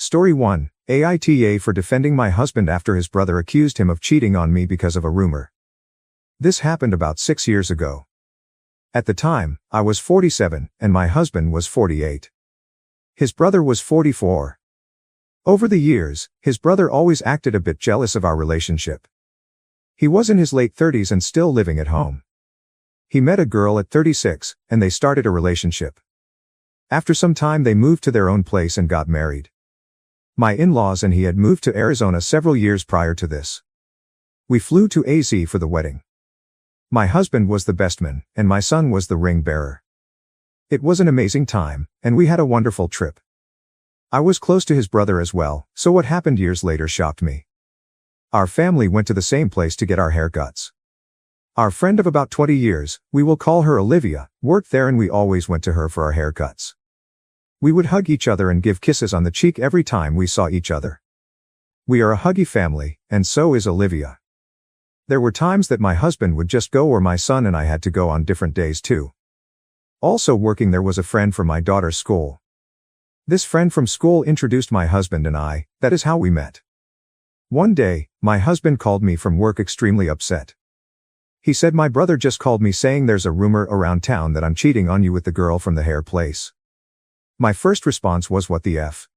Story 1. AITA for defending my husband after his brother accused him of cheating on me because of a rumor. This happened about 6 years ago. At the time, I was 47, and my husband was 48. His brother was 44. Over the years, his brother always acted a bit jealous of our relationship. He was in his late 30s and still living at home. He met a girl at 36, and they started a relationship. After some time they moved to their own place and got married. My in-laws and he had moved to Arizona several years prior to this. We flew to AZ for the wedding. My husband was the best man, and my son was the ring bearer. It was an amazing time, and we had a wonderful trip. I was close to his brother as well, so what happened years later shocked me. Our family went to the same place to get our haircuts. Our friend of about 20 years, we will call her Olivia, worked there and we always went to her for our haircuts. We would hug each other and give kisses on the cheek every time we saw each other. We are a huggy family, and so is Olivia. There were times that my husband would just go or my son and I had to go on different days too. Also working there was a friend from my daughter's school. This friend from school introduced my husband and I, that is how we met. One day, my husband called me from work extremely upset. He said my brother just called me saying there's a rumor around town that I'm cheating on you with the girl from the hair place. My first response was what the F.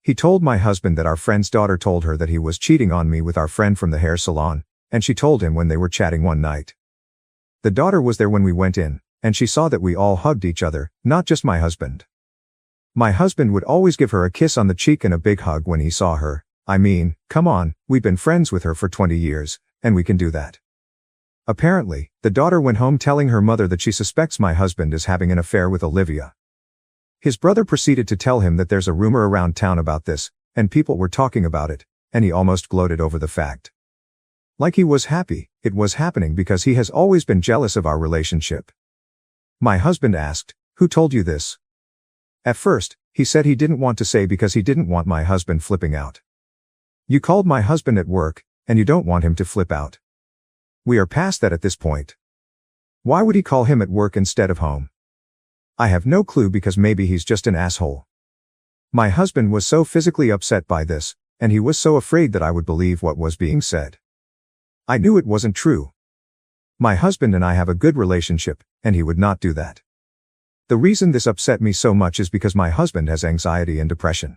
He told my husband that our friend's daughter told her that he was cheating on me with our friend from the hair salon, and she told him when they were chatting one night. The daughter was there when we went in, and she saw that we all hugged each other, not just my husband. My husband would always give her a kiss on the cheek and a big hug when he saw her. I mean, come on, we've been friends with her for 20 years, and we can do that. Apparently, the daughter went home telling her mother that she suspects my husband is having an affair with Olivia. His brother proceeded to tell him that there's a rumor around town about this, and people were talking about it, and he almost gloated over the fact. Like he was happy, it was happening because he has always been jealous of our relationship. My husband asked, "Who told you this?" At first, he said he didn't want to say because he didn't want my husband flipping out. You called my husband at work, and you don't want him to flip out. We are past that at this point. Why would he call him at work instead of home? I have no clue because maybe he's just an asshole. My husband was so physically upset by this, and he was so afraid that I would believe what was being said. I knew it wasn't true. My husband and I have a good relationship, and he would not do that. The reason this upset me so much is because my husband has anxiety and depression.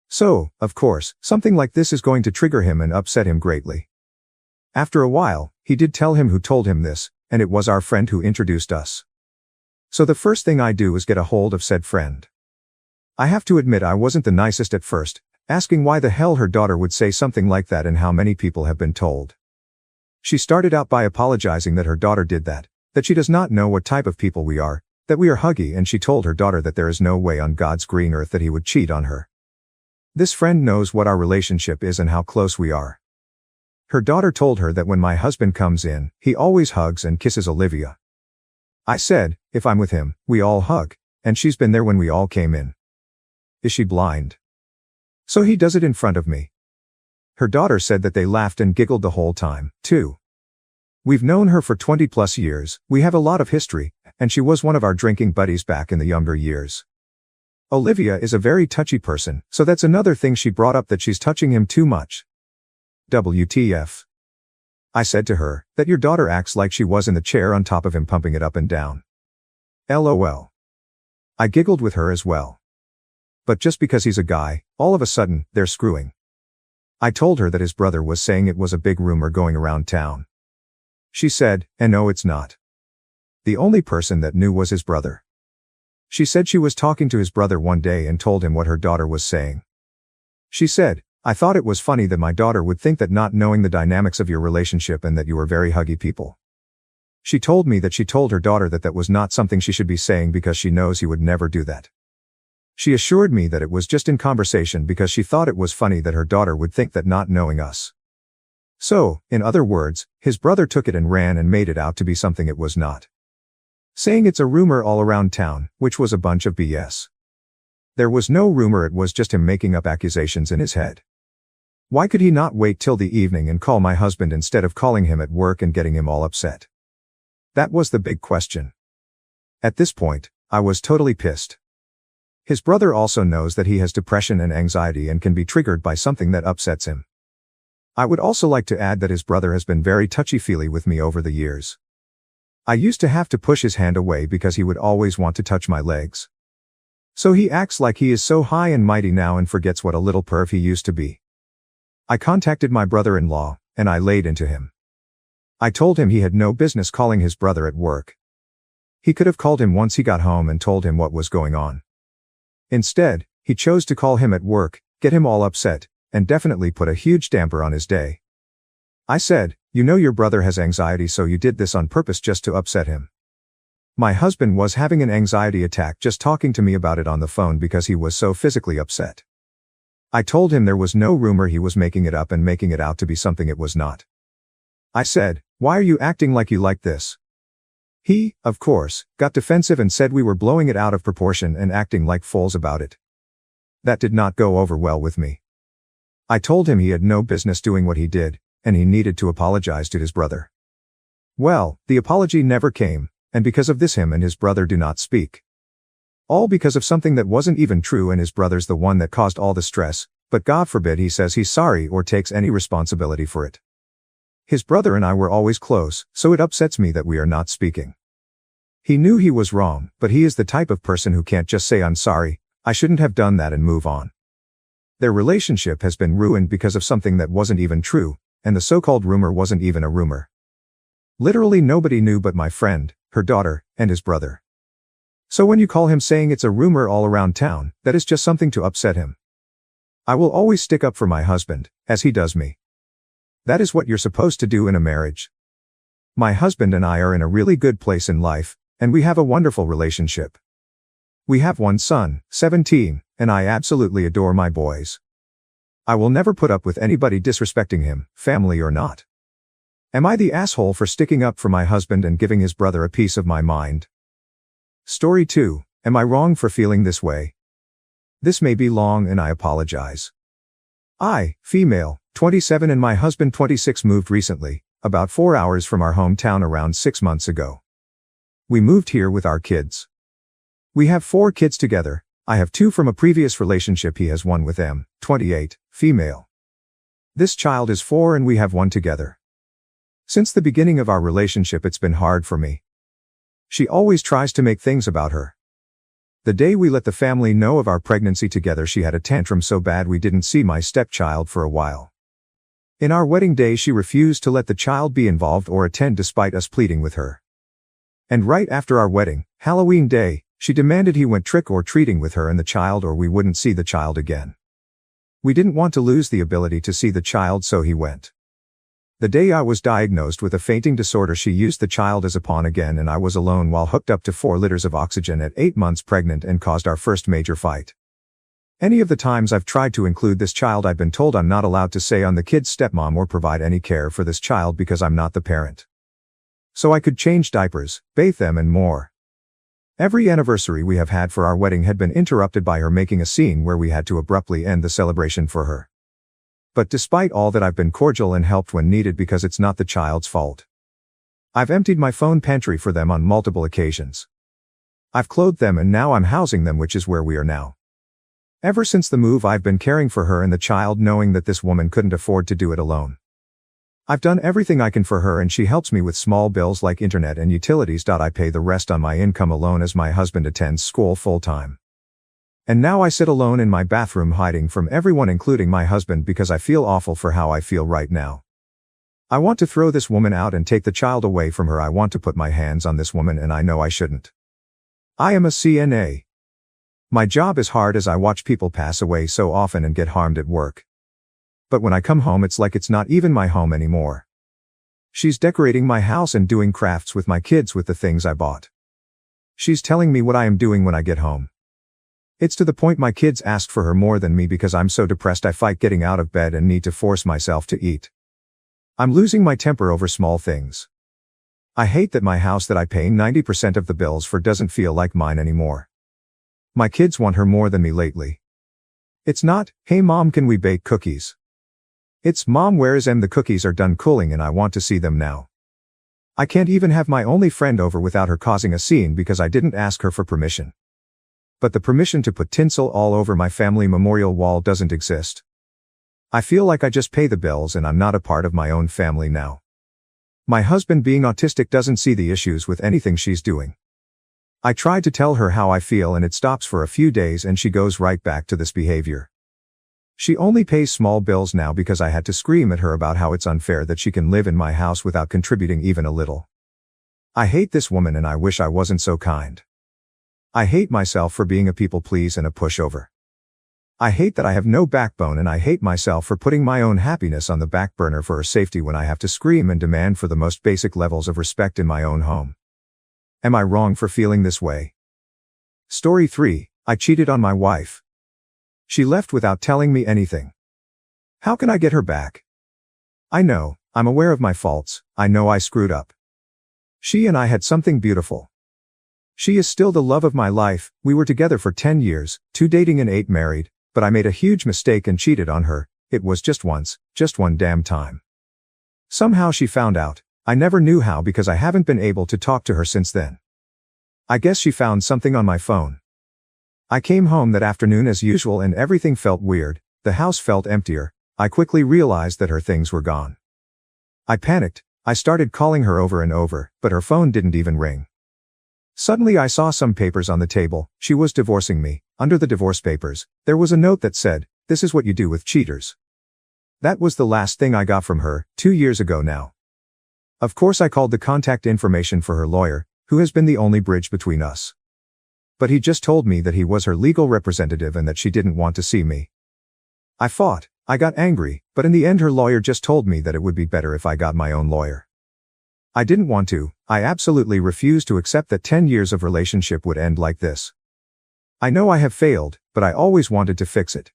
So, of course, something like this is going to trigger him and upset him greatly. After a while, he did tell him who told him this, and it was our friend who introduced us. So the first thing I do is get a hold of said friend. I have to admit I wasn't the nicest at first, asking why the hell her daughter would say something like that and how many people have been told. She started out by apologizing that her daughter did that she does not know what type of people we are, that we are huggy, and she told her daughter that there is no way on God's green earth that he would cheat on her. This friend knows what our relationship is and how close we are. Her daughter told her that when my husband comes in, he always hugs and kisses Olivia. I said, if I'm with him, we all hug, and she's been there when we all came in. Is she blind? So he does it in front of me. Her daughter said that they laughed and giggled the whole time, too. We've known her for 20 plus years, we have a lot of history, and she was one of our drinking buddies back in the younger years. Olivia is a very touchy person, so that's another thing she brought up, that she's touching him too much. WTF. I said to her, that your daughter acts like she was in the chair on top of him pumping it up and down. LOL. I giggled with her as well. But just because he's a guy, all of a sudden, they're screwing. I told her that his brother was saying it was a big rumor going around town. She said, and no, it's not. The only person that knew was his brother. She said she was talking to his brother one day and told him what her daughter was saying. She said, I thought it was funny that my daughter would think that, not knowing the dynamics of your relationship and that you were very huggy people. She told me that she told her daughter that was not something she should be saying because she knows he would never do that. She assured me that it was just in conversation because she thought it was funny that her daughter would think that, not knowing us. So, in other words, his brother took it and ran and made it out to be something it was not. Saying it's a rumor all around town, which was a bunch of BS. There was no rumor, it was just him making up accusations in his head. Why could he not wait till the evening and call my husband instead of calling him at work and getting him all upset? That was the big question. At this point, I was totally pissed. His brother also knows that he has depression and anxiety and can be triggered by something that upsets him. I would also like to add that his brother has been very touchy-feely with me over the years. I used to have to push his hand away because he would always want to touch my legs. So he acts like he is so high and mighty now and forgets what a little perv he used to be. I contacted my brother-in-law, and I laid into him. I told him he had no business calling his brother at work. He could have called him once he got home and told him what was going on. Instead, he chose to call him at work, get him all upset, and definitely put a huge damper on his day. I said, "You know your brother has anxiety, so you did this on purpose just to upset him." My husband was having an anxiety attack just talking to me about it on the phone because he was so physically upset. I told him there was no rumor, he was making it up and making it out to be something it was not. I said, "Why are you acting like you like this?" He, of course, got defensive and said we were blowing it out of proportion and acting like fools about it. That did not go over well with me. I told him he had no business doing what he did, and he needed to apologize to his brother. Well, the apology never came, and because of this him and his brother do not speak. All because of something that wasn't even true, and his brother's the one that caused all the stress, but God forbid he says he's sorry or takes any responsibility for it. His brother and I were always close, so it upsets me that we are not speaking. He knew he was wrong, but he is the type of person who can't just say "I'm sorry, I shouldn't have done that" and move on. Their relationship has been ruined because of something that wasn't even true, and the so-called rumor wasn't even a rumor. Literally nobody knew but my friend, her daughter, and his brother. So when you call him saying it's a rumor all around town, that is just something to upset him. I will always stick up for my husband, as he does me. That is what you're supposed to do in a marriage. My husband and I are in a really good place in life, and we have a wonderful relationship. We have one son, 17, and I absolutely adore my boys. I will never put up with anybody disrespecting him, family or not. Am I the asshole for sticking up for my husband and giving his brother a piece of my mind? Story 2. Am I wrong for feeling this way? This may be long and I apologize. I, female, 27 and my husband 26 moved recently, about 4 hours from our hometown around 6 months ago. We moved here with our kids. We have 4 kids together. I have 2 from a previous relationship, he has 1 with them, 28, female. This child is 4 and we have 1 together. Since the beginning of our relationship it's been hard for me. She always tries to make things about her. The day we let the family know of our pregnancy together she had a tantrum so bad we didn't see my stepchild for a while. In our wedding day she refused to let the child be involved or attend despite us pleading with her. And right after our wedding, Halloween day, she demanded he went trick-or-treating with her and the child or we wouldn't see the child again. We didn't want to lose the ability to see the child so he went. The day I was diagnosed with a fainting disorder she used the child as a pawn again and I was alone while hooked up to 4 liters of oxygen at 8 months pregnant and caused our first major fight. Any of the times I've tried to include this child I've been told I'm not allowed to say I'm the kid's stepmom or provide any care for this child because I'm not the parent. So I could change diapers, bathe them and more. Every anniversary we have had for our wedding had been interrupted by her making a scene where we had to abruptly end the celebration for her. But despite all that I've been cordial and helped when needed because it's not the child's fault. I've emptied my phone pantry for them on multiple occasions. I've clothed them and now I'm housing them, which is where we are now. Ever since the move I've been caring for her and the child knowing that this woman couldn't afford to do it alone. I've done everything I can for her and she helps me with small bills like internet and utilities. I pay the rest on my income alone as my husband attends school full-time. And now I sit alone in my bathroom hiding from everyone including my husband because I feel awful for how I feel right now. I want to throw this woman out and take the child away from her. I want to put my hands on this woman and I know I shouldn't. I am a CNA. My job is hard as I watch people pass away so often and get harmed at work. But when I come home it's like it's not even my home anymore. She's decorating my house and doing crafts with my kids with the things I bought. She's telling me what I am doing when I get home. It's to the point my kids ask for her more than me because I'm so depressed I fight getting out of bed and need to force myself to eat. I'm losing my temper over small things. I hate that my house that I pay 90% of the bills for doesn't feel like mine anymore. My kids want her more than me lately. It's not, "Hey mom, can we bake cookies?" It's, "Mom, where is the cookies are done cooling and I want to see them now." I can't even have my only friend over without her causing a scene because I didn't ask her for permission. But the permission to put tinsel all over my family memorial wall doesn't exist. I feel like I just pay the bills and I'm not a part of my own family now. My husband being autistic doesn't see the issues with anything she's doing. I tried to tell her how I feel and it stops for a few days and she goes right back to this behavior. She only pays small bills now because I had to scream at her about how it's unfair that she can live in my house without contributing even a little. I hate this woman and I wish I wasn't so kind. I hate myself for being a people please and a pushover. I hate that I have no backbone and I hate myself for putting my own happiness on the back burner for her safety when I have to scream and demand for the most basic levels of respect in my own home. Am I wrong for feeling this way? Story 3. I cheated on my wife. She left without telling me anything. How can I get her back? I know, I'm aware of my faults, I know I screwed up. She and I had something beautiful. She is still the love of my life, we were together for 10 years, 2 dating and 8 married, but I made a huge mistake and cheated on her, it was just once, just one damn time. Somehow she found out. I never knew how because I haven't been able to talk to her since then. I guess she found something on my phone. I came home that afternoon as usual and everything felt weird, the house felt emptier, I quickly realized that her things were gone. I panicked, I started calling her over and over, but her phone didn't even ring. Suddenly I saw some papers on the table, she was divorcing me, under the divorce papers, there was a note that said, "This is what you do with cheaters." That was the last thing I got from her, 2 years ago now. Of course I called the contact information for her lawyer, who has been the only bridge between us. But he just told me that he was her legal representative and that she didn't want to see me. I fought, I got angry, but in the end her lawyer just told me that it would be better if I got my own lawyer. I didn't want to, I absolutely refused to accept that 10 years of relationship would end like this. I know I have failed, but I always wanted to fix it.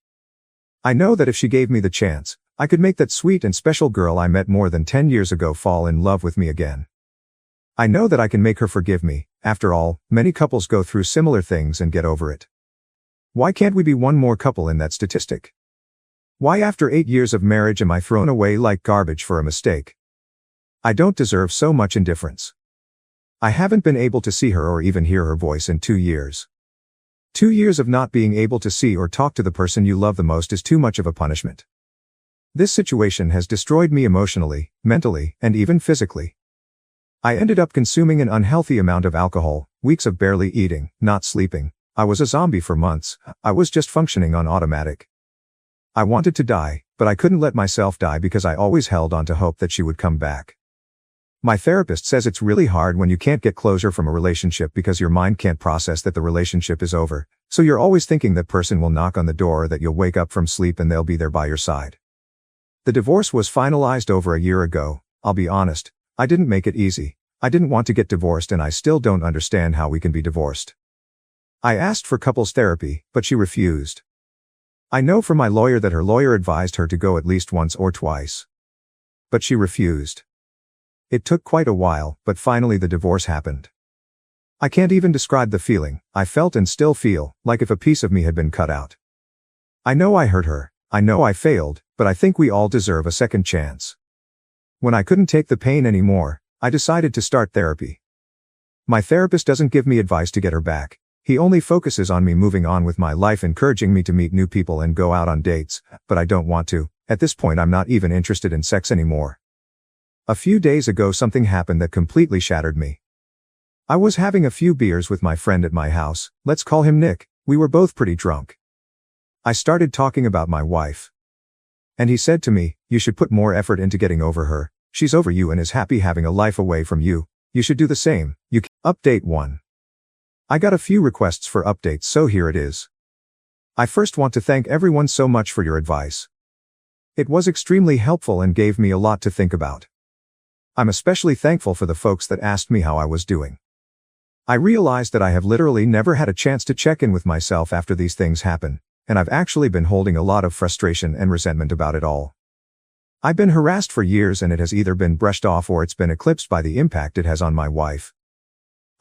I know that if she gave me the chance, I could make that sweet and special girl I met more than 10 years ago fall in love with me again. I know that I can make her forgive me, after all, many couples go through similar things and get over it. Why can't we be one more couple in that statistic? Why after 8 years of marriage am I thrown away like garbage for a mistake? I don't deserve so much indifference. I haven't been able to see her or even hear her voice in 2 years. 2 years of not being able to see or talk to the person you love the most is too much of a punishment. This situation has destroyed me emotionally, mentally, and even physically. I ended up consuming an unhealthy amount of alcohol, weeks of barely eating, not sleeping. I was a zombie for months, I was just functioning on automatic. I wanted to die, but I couldn't let myself die because I always held on to hope that she would come back. My therapist says it's really hard when you can't get closure from a relationship because your mind can't process that the relationship is over, so you're always thinking that person will knock on the door or that you'll wake up from sleep and they'll be there by your side. The divorce was finalized over a year ago. I'll be honest, I didn't make it easy. I didn't want to get divorced and I still don't understand how we can be divorced. I asked for couples therapy, but she refused. I know from my lawyer that her lawyer advised her to go at least once or twice. But she refused. It took quite a while, but finally the divorce happened. I can't even describe the feeling I felt and still feel, like if a piece of me had been cut out. I know I hurt her, I know I failed, but I think we all deserve a second chance. When I couldn't take the pain anymore, I decided to start therapy. My therapist doesn't give me advice to get her back. He only focuses on me moving on with my life, encouraging me to meet new people and go out on dates, but I don't want to. At this point I'm not even interested in sex anymore. A few days ago something happened that completely shattered me. I was having a few beers with my friend at my house, let's call him Nick, we were both pretty drunk. I started talking about my wife. And he said to me, "You should put more effort into getting over her. She's over you and is happy having a life away from you. You should do the same." Update 1. I got a few requests for updates, so here it is. I first want to thank everyone so much for your advice. It was extremely helpful and gave me a lot to think about. I'm especially thankful for the folks that asked me how I was doing. I realized that I have literally never had a chance to check in with myself after these things happen, and I've actually been holding a lot of frustration and resentment about it all. I've been harassed for years and it has either been brushed off or it's been eclipsed by the impact it has on my wife.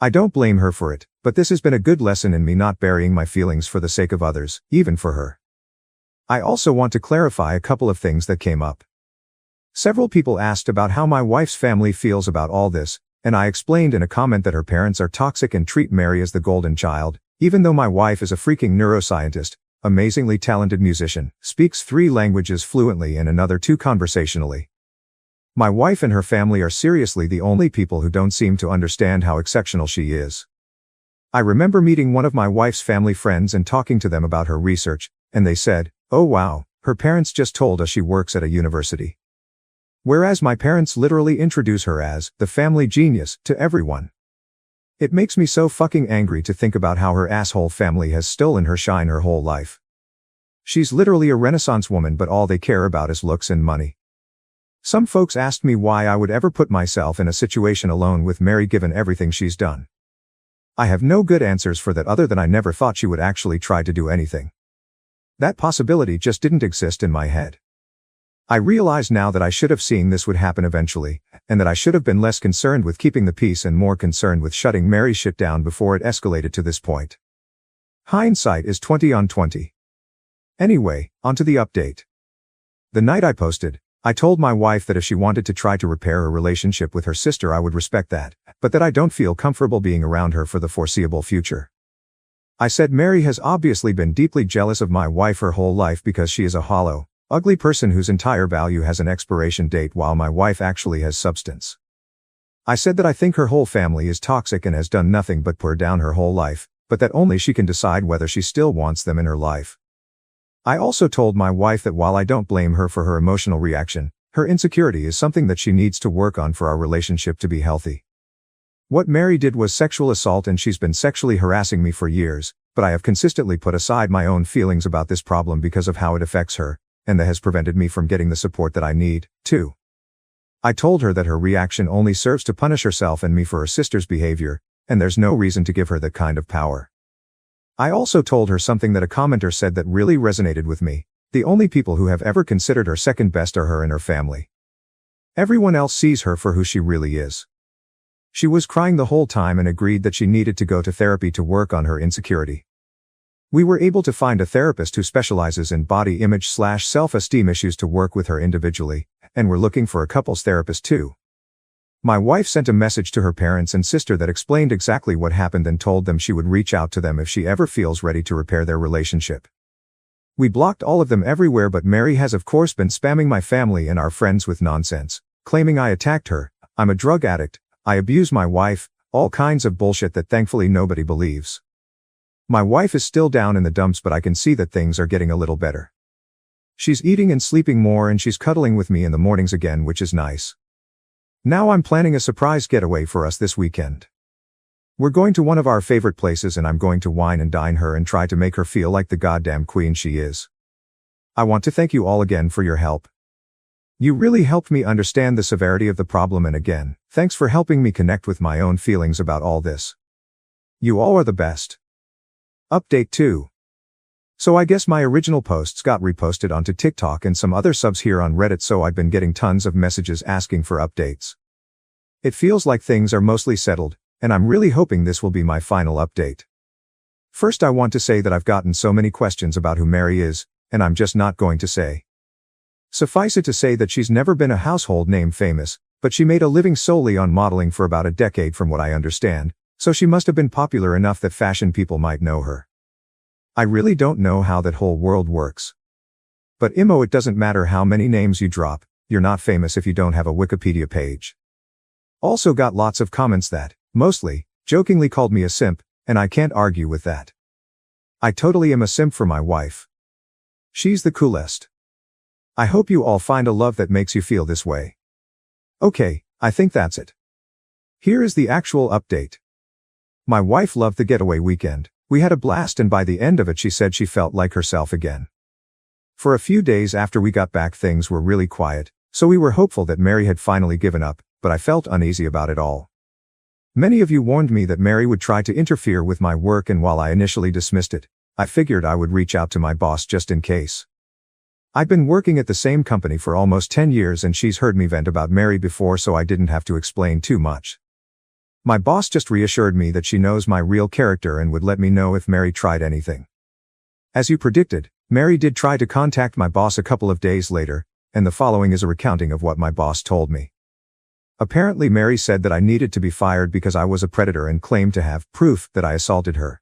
I don't blame her for it, but this has been a good lesson in me not burying my feelings for the sake of others, even for her. I also want to clarify a couple of things that came up. Several people asked about how my wife's family feels about all this, and I explained in a comment that her parents are toxic and treat Mary as the golden child, Even though my wife is a freaking neuroscientist, amazingly talented musician, speaks 3 languages fluently and another 2 conversationally. My wife and her family are seriously the only people who don't seem to understand how exceptional she is. I remember meeting one of my wife's family friends and talking to them about her research, and they said, "Oh wow, her parents just told us she works at a university." Whereas my parents literally introduce her as the family genius to everyone. It makes me so fucking angry to think about how her asshole family has stolen her shine her whole life. She's literally a Renaissance woman, but all they care about is looks and money. Some folks asked me why I would ever put myself in a situation alone with Mary given everything she's done. I have no good answers for that other than I never thought she would actually try to do anything. That possibility just didn't exist in my head. I realize now that I should have seen this would happen eventually, and that I should have been less concerned with keeping the peace and more concerned with shutting Mary's shit down before it escalated to this point. Hindsight is 20/20. Anyway, onto the update. The night I posted, I told my wife that if she wanted to try to repair her relationship with her sister I would respect that, but that I don't feel comfortable being around her for the foreseeable future. I said Mary has obviously been deeply jealous of my wife her whole life because she is a hollow, ugly person whose entire value has an expiration date while my wife actually has substance. I said that I think her whole family is toxic and has done nothing but pour down her whole life, but that only she can decide whether she still wants them in her life. I also told my wife that while I don't blame her for her emotional reaction, her insecurity is something that she needs to work on for our relationship to be healthy. What Mary did was sexual assault and she's been sexually harassing me for years, but I have consistently put aside my own feelings about this problem because of how it affects her, and that has prevented me from getting the support that I need, too. I told her that her reaction only serves to punish herself and me for her sister's behavior, and there's no reason to give her that kind of power. I also told her something that a commenter said that really resonated with me: the only people who have ever considered her second best are her and her family. Everyone else sees her for who she really is. She was crying the whole time and agreed that she needed to go to therapy to work on her insecurity. We were able to find a therapist who specializes in body image/self-esteem issues to work with her individually, and we're looking for a couples therapist too. My wife sent a message to her parents and sister that explained exactly what happened and told them she would reach out to them if she ever feels ready to repair their relationship. We blocked all of them everywhere, but Mary has of course been spamming my family and our friends with nonsense, claiming I attacked her, I'm a drug addict, I abuse my wife, all kinds of bullshit that thankfully nobody believes. My wife is still down in the dumps, but I can see that things are getting a little better. She's eating and sleeping more and she's cuddling with me in the mornings again, which is nice. Now I'm planning a surprise getaway for us this weekend. We're going to one of our favorite places and I'm going to wine and dine her and try to make her feel like the goddamn queen she is. I want to thank you all again for your help. You really helped me understand the severity of the problem, and again, thanks for helping me connect with my own feelings about all this. You all are the best. Update 2. So I guess my original posts got reposted onto TikTok and some other subs here on Reddit, so I've been getting tons of messages asking for updates. It feels like things are mostly settled, and I'm really hoping this will be my final update. First, I want to say that I've gotten so many questions about who Mary is, and I'm just not going to say. Suffice it to say that she's never been a household name famous, but she made a living solely on modeling for about a decade from what I understand, so she must have been popular enough that fashion people might know her. I really don't know how that whole world works. But it doesn't matter how many names you drop, you're not famous if you don't have a Wikipedia page. Also got lots of comments that, mostly, jokingly called me a simp, and I can't argue with that. I totally am a simp for my wife. She's the coolest. I hope you all find a love that makes you feel this way. Okay, I think that's it. Here is the actual update. My wife loved the getaway weekend. We had a blast, and by the end of it she said she felt like herself again. For a few days after we got back things were really quiet, so we were hopeful that Mary had finally given up, but I felt uneasy about it all. Many of you warned me that Mary would try to interfere with my work, and while I initially dismissed it, I figured I would reach out to my boss just in case. I've been working at the same company for almost 10 years and she's heard me vent about Mary before, so I didn't have to explain too much. My boss just reassured me that she knows my real character and would let me know if Mary tried anything. As you predicted, Mary did try to contact my boss a couple of days later, and the following is a recounting of what my boss told me. Apparently Mary said that I needed to be fired because I was a predator and claimed to have proof that I assaulted her.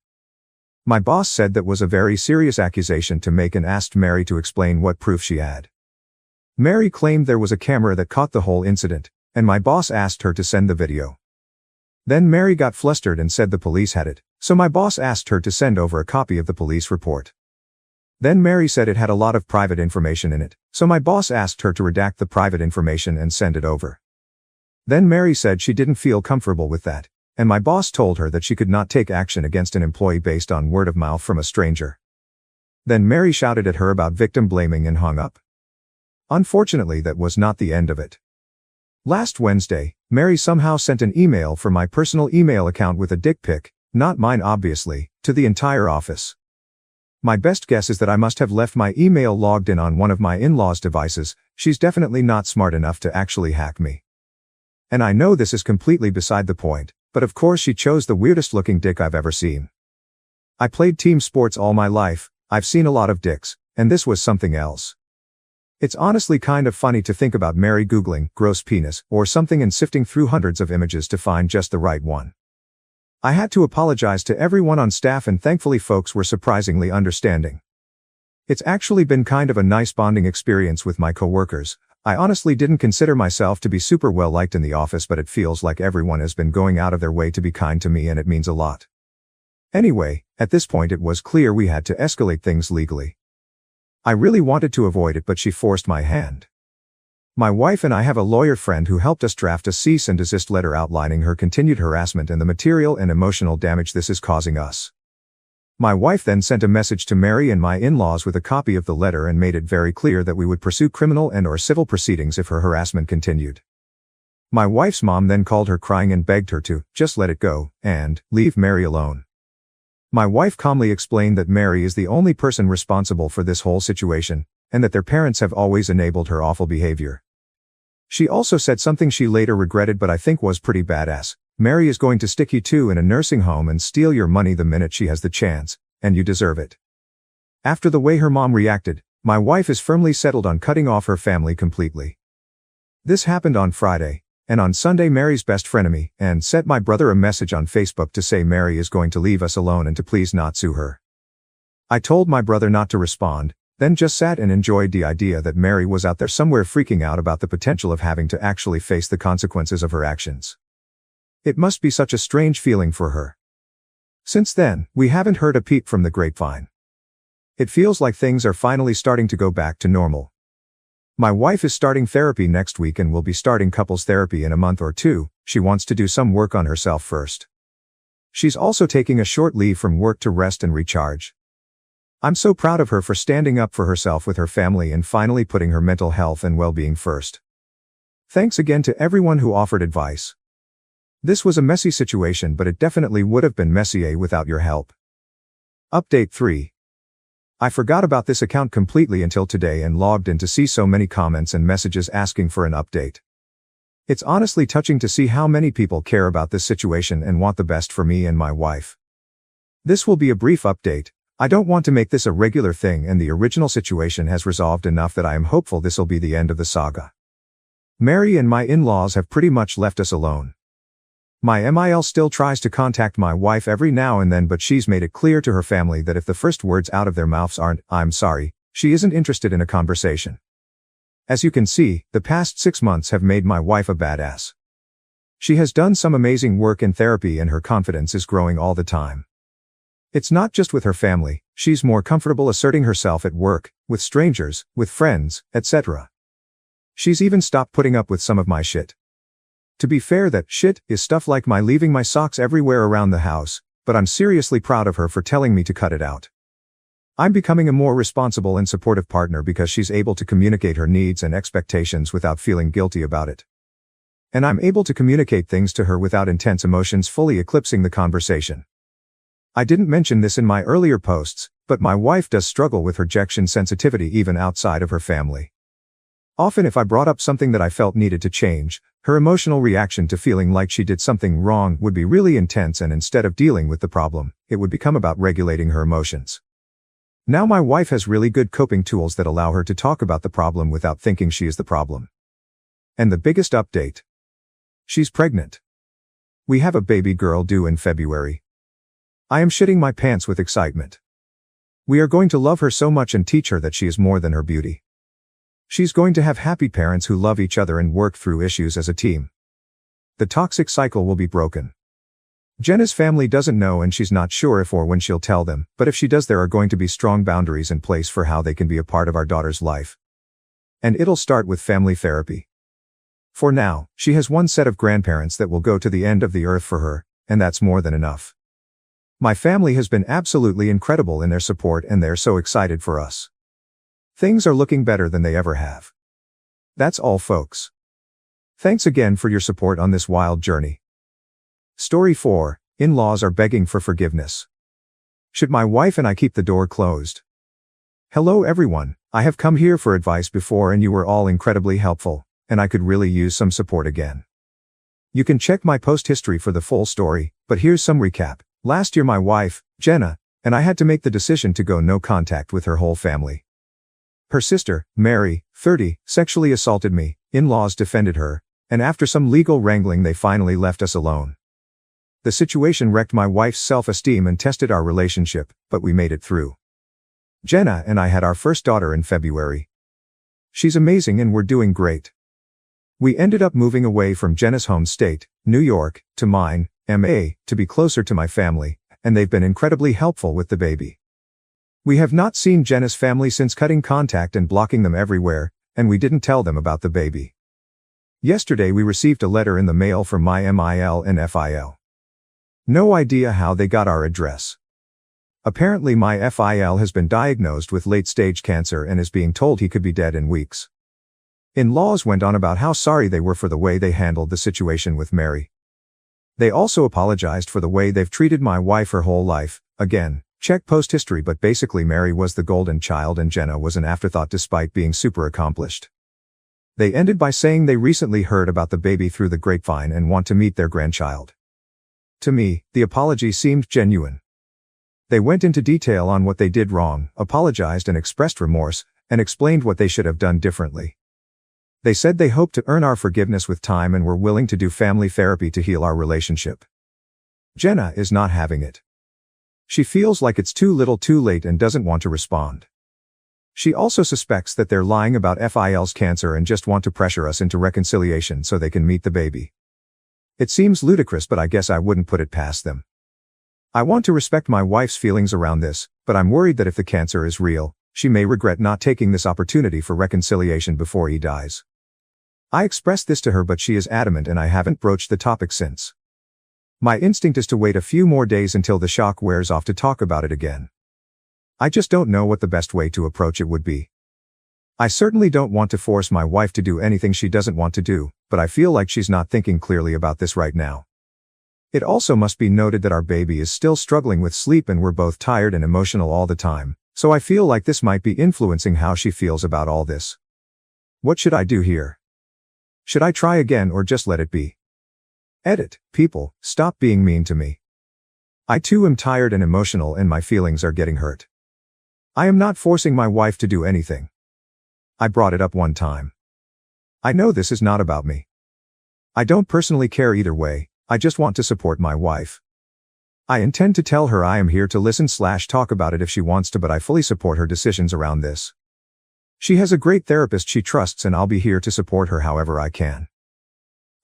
My boss said that was a very serious accusation to make and asked Mary to explain what proof she had. Mary claimed there was a camera that caught the whole incident, and my boss asked her to send the video. Then Mary got flustered and said the police had it, so my boss asked her to send over a copy of the police report. Then Mary said it had a lot of private information in it, so my boss asked her to redact the private information and send it over. Then Mary said she didn't feel comfortable with that, and my boss told her that she could not take action against an employee based on word of mouth from a stranger. Then Mary shouted at her about victim blaming and hung up. Unfortunately, that was not the end of it. Last Wednesday, Mary somehow sent an email from my personal email account with a dick pic, not mine obviously, to the entire office. My best guess is that I must have left my email logged in on one of my in-laws' devices. She's definitely not smart enough to actually hack me. And I know this is completely beside the point, but of course she chose the weirdest looking dick I've ever seen. I played team sports all my life, I've seen a lot of dicks, and this was something else. It's honestly kind of funny to think about Mary Googling gross penis or something and sifting through hundreds of images to find just the right one. I had to apologize to everyone on staff and thankfully folks were surprisingly understanding. It's actually been kind of a nice bonding experience with my coworkers. I honestly didn't consider myself to be super well liked in the office, but it feels like everyone has been going out of their way to be kind to me and it means a lot. Anyway, at this point it was clear we had to escalate things legally. I really wanted to avoid it, but she forced my hand. My wife and I have a lawyer friend who helped us draft a cease and desist letter outlining her continued harassment and the material and emotional damage this is causing us. My wife then sent a message to Mary and my in-laws with a copy of the letter and made it very clear that we would pursue criminal and/or civil proceedings if her harassment continued. My wife's mom then called her crying and begged her to just let it go and leave Mary alone. My wife calmly explained that Mary is the only person responsible for this whole situation, and that their parents have always enabled her awful behavior. She also said something she later regretted but I think was pretty badass. Mary is going to stick you two in a nursing home and steal your money the minute she has the chance, and you deserve it. After the way her mom reacted, my wife is firmly settled on cutting off her family completely. This happened on Friday, and on Sunday Mary's best frenemy and sent my brother a message on Facebook to say Mary is going to leave us alone and to please not sue her. I told my brother not to respond, then just sat and enjoyed the idea that Mary was out there somewhere freaking out about the potential of having to actually face the consequences of her actions. It must be such a strange feeling for her. Since then, we haven't heard a peep from the grapevine. It feels like things are finally starting to go back to normal. My wife is starting therapy next week and will be starting couples therapy in a month or two. She wants to do some work on herself first. She's also taking a short leave from work to rest and recharge. I'm so proud of her for standing up for herself with her family and finally putting her mental health and well-being first. Thanks again to everyone who offered advice. This was a messy situation, but it definitely would have been messier without your help. Update 3. I forgot about this account completely until today and logged in to see so many comments and messages asking for an update. It's honestly touching to see how many people care about this situation and want the best for me and my wife. This will be a brief update. I don't want to make this a regular thing, and the original situation has resolved enough that I am hopeful this'll be the end of the saga. Mary and my in-laws have pretty much left us alone. My MIL still tries to contact my wife every now and then, but she's made it clear to her family that if the first words out of their mouths aren't, "I'm sorry," she isn't interested in a conversation. As you can see, the past 6 months have made my wife a badass. She has done some amazing work in therapy and her confidence is growing all the time. It's not just with her family, she's more comfortable asserting herself at work, with strangers, with friends, etc. She's even stopped putting up with some of my shit. To be fair, that shit is stuff like my leaving my socks everywhere around the house, but I'm seriously proud of her for telling me to cut it out. I'm becoming a more responsible and supportive partner because she's able to communicate her needs and expectations without feeling guilty about it. And I'm able to communicate things to her without intense emotions fully eclipsing the conversation. I didn't mention this in my earlier posts, but my wife does struggle with rejection sensitivity even outside of her family. Often if I brought up something that I felt needed to change, her emotional reaction to feeling like she did something wrong would be really intense, and instead of dealing with the problem, it would become about regulating her emotions. Now my wife has really good coping tools that allow her to talk about the problem without thinking she is the problem. And the biggest update. She's pregnant. We have a baby girl due in February. I am shitting my pants with excitement. We are going to love her so much and teach her that she is more than her beauty. She's going to have happy parents who love each other and work through issues as a team. The toxic cycle will be broken. Jenna's family doesn't know and she's not sure if or when she'll tell them, but if she does there are going to be strong boundaries in place for how they can be a part of our daughter's life. And it'll start with family therapy. For now, she has one set of grandparents that will go to the end of the earth for her, and that's more than enough. My family has been absolutely incredible in their support and they're so excited for us. Things are looking better than they ever have. That's all, folks. Thanks again for your support on this wild journey. Story 4. In-laws are begging for forgiveness. Should my wife and I keep the door closed? Hello everyone, I have come here for advice before and you were all incredibly helpful, and I could really use some support again. You can check my post history for the full story, but here's some recap. Last year my wife, Jenna, and I had to make the decision to go no contact with her whole family. Her sister, Mary, 30, sexually assaulted me, in-laws defended her, and after some legal wrangling they finally left us alone. The situation wrecked my wife's self-esteem and tested our relationship, but we made it through. Jenna and I had our first daughter in February. She's amazing and we're doing great. We ended up moving away from Jenna's home state, New York, to mine, MA, to be closer to my family, and they've been incredibly helpful with the baby. We have not seen Jenna's family since cutting contact and blocking them everywhere, and we didn't tell them about the baby. Yesterday we received a letter in the mail from my MIL and FIL. No idea how they got our address. Apparently my FIL has been diagnosed with late-stage cancer and is being told he could be dead in weeks. In-laws went on about how sorry they were for the way they handled the situation with Mary. They also apologized for the way they've treated my wife her whole life. Again, check post history, but basically Mary was the golden child and Jenna was an afterthought despite being super accomplished. They ended by saying they recently heard about the baby through the grapevine and want to meet their grandchild. To me, the apology seemed genuine. They went into detail on what they did wrong, apologized and expressed remorse, and explained what they should have done differently. They said they hoped to earn our forgiveness with time and were willing to do family therapy to heal our relationship. Jenna is not having it. She feels like it's too little too late and doesn't want to respond. She also suspects that they're lying about FIL's cancer and just want to pressure us into reconciliation so they can meet the baby. It seems ludicrous, but I guess I wouldn't put it past them. I want to respect my wife's feelings around this, but I'm worried that if the cancer is real, she may regret not taking this opportunity for reconciliation before he dies. I expressed this to her but she is adamant and I haven't broached the topic since. My instinct is to wait a few more days until the shock wears off to talk about it again. I just don't know what the best way to approach it would be. I certainly don't want to force my wife to do anything she doesn't want to do, but I feel like she's not thinking clearly about this right now. It also must be noted that our baby is still struggling with sleep and we're both tired and emotional all the time, so I feel like this might be influencing how she feels about all this. What should I do here? Should I try again or just let it be? Edit, people, stop being mean to me. I too am tired and emotional and my feelings are getting hurt. I am not forcing my wife to do anything. I brought it up one time. I know this is not about me. I don't personally care either way, I just want to support my wife. I intend to tell her I am here to listen/talk about it if she wants to, but I fully support her decisions around this. She has a great therapist she trusts and I'll be here to support her however I can.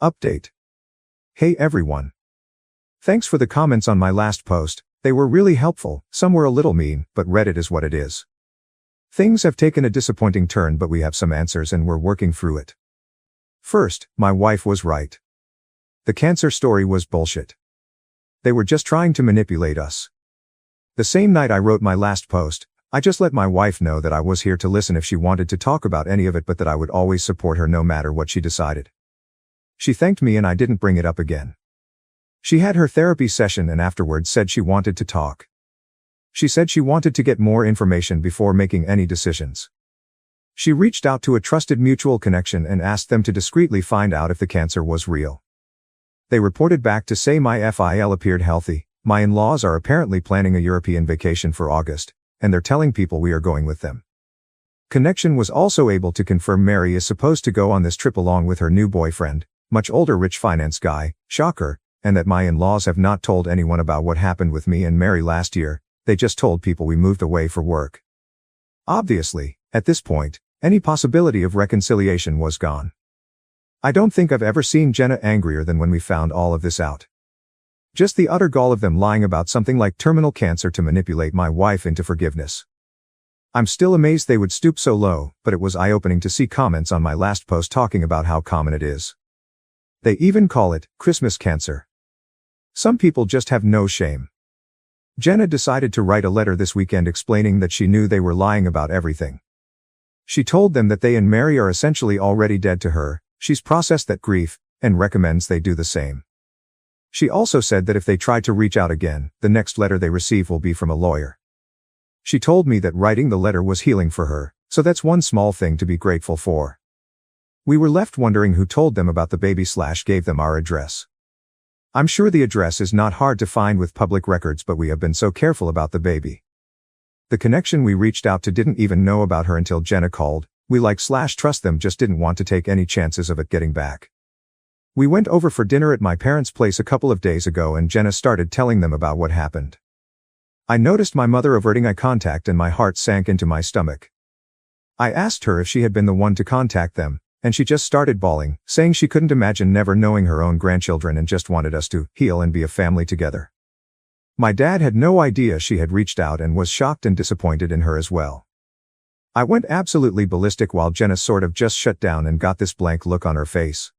Update. Hey everyone. Thanks for the comments on my last post, they were really helpful, some were a little mean, but Reddit is what it is. Things have taken a disappointing turn but we have some answers and we're working through it. First, my wife was right. The cancer story was bullshit. They were just trying to manipulate us. The same night I wrote my last post, I just let my wife know that I was here to listen if she wanted to talk about any of it but that I would always support her no matter what she decided. She thanked me and I didn't bring it up again. She had her therapy session and afterwards said she wanted to talk. She said she wanted to get more information before making any decisions. She reached out to a trusted mutual connection and asked them to discreetly find out if the cancer was real. They reported back to say my FIL appeared healthy, my in-laws are apparently planning a European vacation for August, and they're telling people we are going with them. Connection was also able to confirm Mary is supposed to go on this trip along with her new boyfriend, much older rich finance guy, shocker, and that my in-laws have not told anyone about what happened with me and Mary last year, they just told people we moved away for work. Obviously, at this point, any possibility of reconciliation was gone. I don't think I've ever seen Jenna angrier than when we found all of this out. Just the utter gall of them lying about something like terminal cancer to manipulate my wife into forgiveness. I'm still amazed they would stoop so low, but it was eye-opening to see comments on my last post talking about how common it is. They even call it Christmas cancer. Some people just have no shame. Jenna decided to write a letter this weekend explaining that she knew they were lying about everything. She told them that they and Mary are essentially already dead to her, she's processed that grief, and recommends they do the same. She also said that if they try to reach out again, the next letter they receive will be from a lawyer. She told me that writing the letter was healing for her, so that's one small thing to be grateful for. We were left wondering who told them about the baby/gave them our address. I'm sure the address is not hard to find with public records, but we have been so careful about the baby. The connection we reached out to didn't even know about her until Jenna called. We trust them, just didn't want to take any chances of it getting back. We went over for dinner at my parents' place a couple of days ago and Jenna started telling them about what happened. I noticed my mother averting eye contact and my heart sank into my stomach. I asked her if she had been the one to contact them, and she just started bawling, saying she couldn't imagine never knowing her own grandchildren and just wanted us to heal and be a family together. My dad had no idea she had reached out and was shocked and disappointed in her as well. I went absolutely ballistic while Jenna sort of just shut down and got this blank look on her face.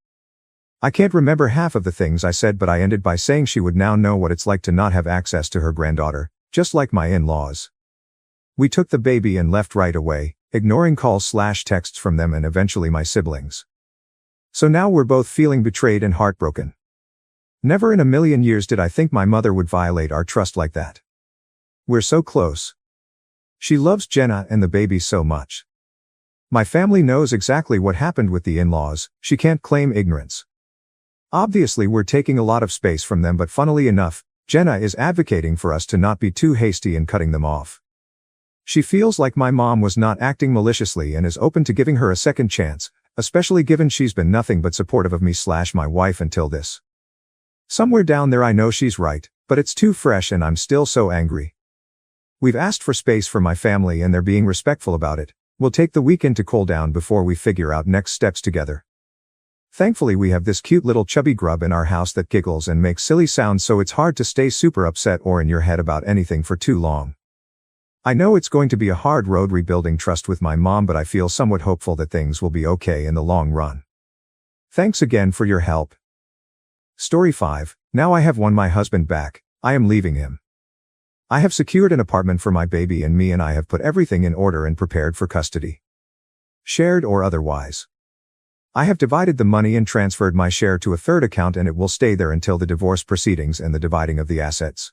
I can't remember half of the things I said, but I ended by saying she would now know what it's like to not have access to her granddaughter, just like my in-laws. We took the baby and left right away, ignoring calls/texts from them and eventually my siblings. So now we're both feeling betrayed and heartbroken. Never in a million years did I think my mother would violate our trust like that. We're so close. She loves Jenna and the baby so much. My family knows exactly what happened with the in-laws, she can't claim ignorance. Obviously we're taking a lot of space from them, but funnily enough, Jenna is advocating for us to not be too hasty in cutting them off. She feels like my mom was not acting maliciously and is open to giving her a second chance, especially given she's been nothing but supportive of me/my wife until this. Somewhere down there I know she's right, but it's too fresh and I'm still so angry. We've asked for space for my family and they're being respectful about it. We'll take the weekend to cool down before we figure out next steps together. Thankfully we have this cute little chubby grub in our house that giggles and makes silly sounds, so it's hard to stay super upset or in your head about anything for too long. I know it's going to be a hard road rebuilding trust with my mom, but I feel somewhat hopeful that things will be okay in the long run. Thanks again for your help. Story 5. Now I have won my husband back. I am leaving him. I have secured an apartment for my baby and me, and I have put everything in order and prepared for custody. Shared or otherwise. I have divided the money and transferred my share to a third account, and it will stay there until the divorce proceedings and the dividing of the assets.